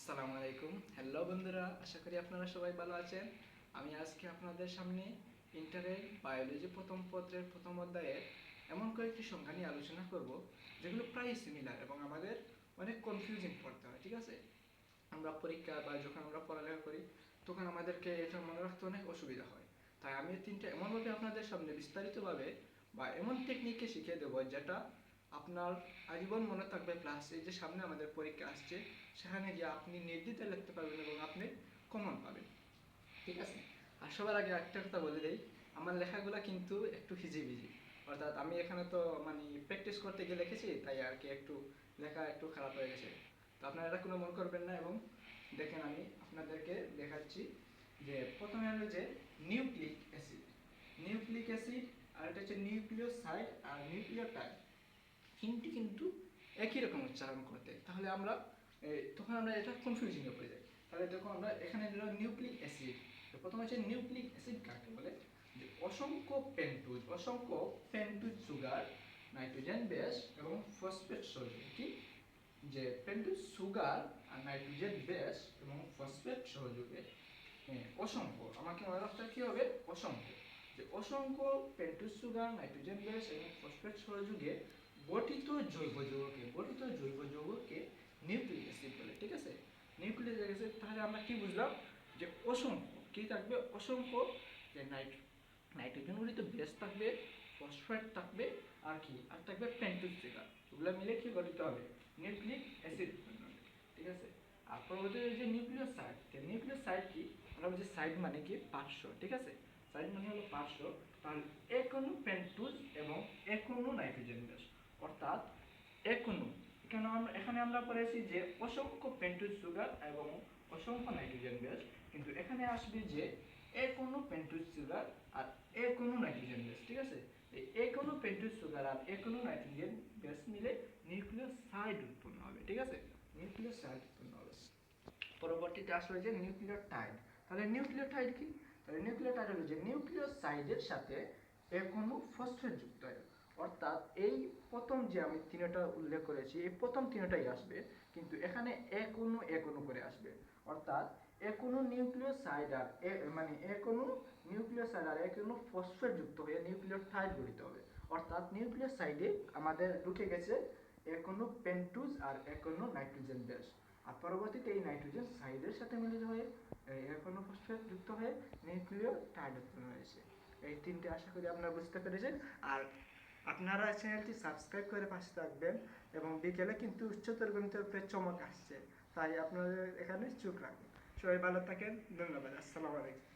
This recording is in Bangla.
আসসালামু আলাইকুম। হ্যালো বন্ধুরা, আশা করি আপনারা সবাই ভালো আছেন। আমি আজকে আপনাদের সামনে ইন্টারের বায়োলজি প্রথম পত্রের প্রথম অধ্যায়ে এমন কয়েকটি সংখ্যা নিয়ে আলোচনা করব যেগুলো প্রায় সিমিলার এবং আমাদের অনেক কনফিউজিং পড়তে হয়। ঠিক আছে, আমরা পরীক্ষা বা যখন আমরা পড়ালেখা করি তখন আমাদেরকে এটা মনে রাখতে অনেক অসুবিধা হয়। তাই আমি তিনটা এমনভাবে আপনাদের সামনে বিস্তারিতভাবে বা এমন টেকনিকে শিখিয়ে দেবো যেটা আপনার আজীবন মনে থাকবে, প্লাস এই যে সামনে আমাদের পরীক্ষা আসছে সেখানে গিয়ে আপনি নির্দ্বিধায় লিখতে পারবেন এবং আপনি কমন পাবেন। ঠিক আছে, আর সবার আগে একটা কথা বলে দেই, আমার লেখাগুলো কিন্তু একটু হিজিবিজি, অর্থাৎ আমি এখানে তো মানে প্র্যাকটিস করতে গিয়ে লিখেছি, তাই আর কি একটু লেখা একটু খারাপ হয়ে গেছে। তো আপনারা এটা কোনো মনে করবেন না। এবং দেখেন আমি আপনাদেরকে দেখাচ্ছি যে প্রথমে হলো যে নিউক্লিক অ্যাসিড, নিউক্লিক অ্যাসিড, আর এটা হচ্ছে নিউক্লিওসাইড আর নিউক্লিওটাইড, তিনটি কিন্তু একই রকম উচ্চারণ করতে, তাহলে আমরা তখন আমরা এটা কনফিউজিংয়ে পড়ে যাই। তাহলে দেখো আমরা এখানে দিল নিউক্লিক অ্যাসিড। প্রথমে হচ্ছে নিউক্লিক অ্যাসিড কাকে বলে, যে অসংখ্য পেন্টুজ সুগার, নাইট্রোজেন বেস এবং ফসফেট সহযোগে কি, যে পেন্টুজ সুগার আর নাইট্রোজেন বেস এবং ফসফেট সহযোগে অসংখ্য, আমাকে মনে রাখতে কি হবে, অসংখ্য, যে অসংখ্য পেন্টুজ সুগার, নাইট্রোজেন গ্যাস এবং ফসফেট সহযোগে গঠিত জৈব যৌগকে নিউক্লিক অ্যাসিড বলে। ঠিক আছে, নিউক্লিক অ্যাসিড, তাহলে আমরা কি বুঝলাম, যে অসংখ্য কি থাকবে, অসংখ্য, যে নাইট্রোজেন গঠিত বেস থাকবে, ফসফেট থাকবে, আর কি আর থাকবে পেন্টুজ সুগার, এগুলো মিলে কি গঠিত হবে, নিউক্লিক অ্যাসিড। ঠিক আছে, আর পরবর্তী যে নিউক্লিওসাইড, নিউক্লিওসাইড কি, আমরা বলছি সাইড মানে কি পার্শ্ব। ঠিক আছে, সাইড মানে হলো পার্শ্ব, তাহলে এক অণু পেন্টুজ এবং এক অণু নাইট্রোজেন গ্যাস, অর্থাৎ এক অণু, এখানে আমরা পড়েছি যে অসংখ্য পেন্টুজ সুগার এবং অসংখ্য নাইট্রোজেন গ্যাস, কিন্তু এখানে আসবে যে এক অণু পেন্টুজ সুগার আর এক অণু নাইট্রোজেন গ্যাস। ঠিক আছে, এই এক অণু পেন্টুজ সুগার আর এক অণু নাইট্রোজেন গ্যাস মিলে নিউক্লিওসাইড উৎপন্ন হবে। ঠিক আছে, নিউক্লিওসাইড উৎপন্ন হবে। পরবর্তীতে আসবে যে নিউক্লিওটাইড। তাহলে নিউক্লিওটাইড কি, তাহলে নিউক্লিওটাইড হলো যে নিউক্লিওসাইডের সাথে এক অণু ফসফেট যুক্ত হয়, অর্থাৎ এই প্রথম যে আমি তিনটা উল্লেখ করেছি এই প্রথম তিনটাই আসবে, কিন্তু এখানে এক অণু করে আসবে, অর্থাৎ এক অণু নিউক্লিওসাইড আর মানে এক অণু নিউক্লিওসাইড আর এক অণু ফসফেট যুক্ত হয়ে নিউক্লিওটাইড গঠিত হবে, অর্থাৎ নিউক্লিওসাইডে আমাদের ঢুকে গেছে এক অণু পেন্টুজ আর এক অণু নাইট্রোজেন বেস, আর পরবর্তীতে এই নাইট্রোজেন সাইডের সাথে মিলিত হয়ে এক অণু ফসফেট যুক্ত হয়ে নিউক্লিওটাইড উৎপন্ন হয়েছে। এই তিনটে আশা করি আপনারা বুঝতে পেরেছেন। আর আপনারা চ্যানেলটি সাবস্ক্রাইব করে পাশে থাকবেন, এবং বিকেলে কিন্তু উচ্চতর গণিতের উপরে চমক আসছে, তাই আপনাদের এখানে চোখ রাখবেন। সবাই ভালো থাকেন, ধন্যবাদ, আসসালামু আলাইকুম।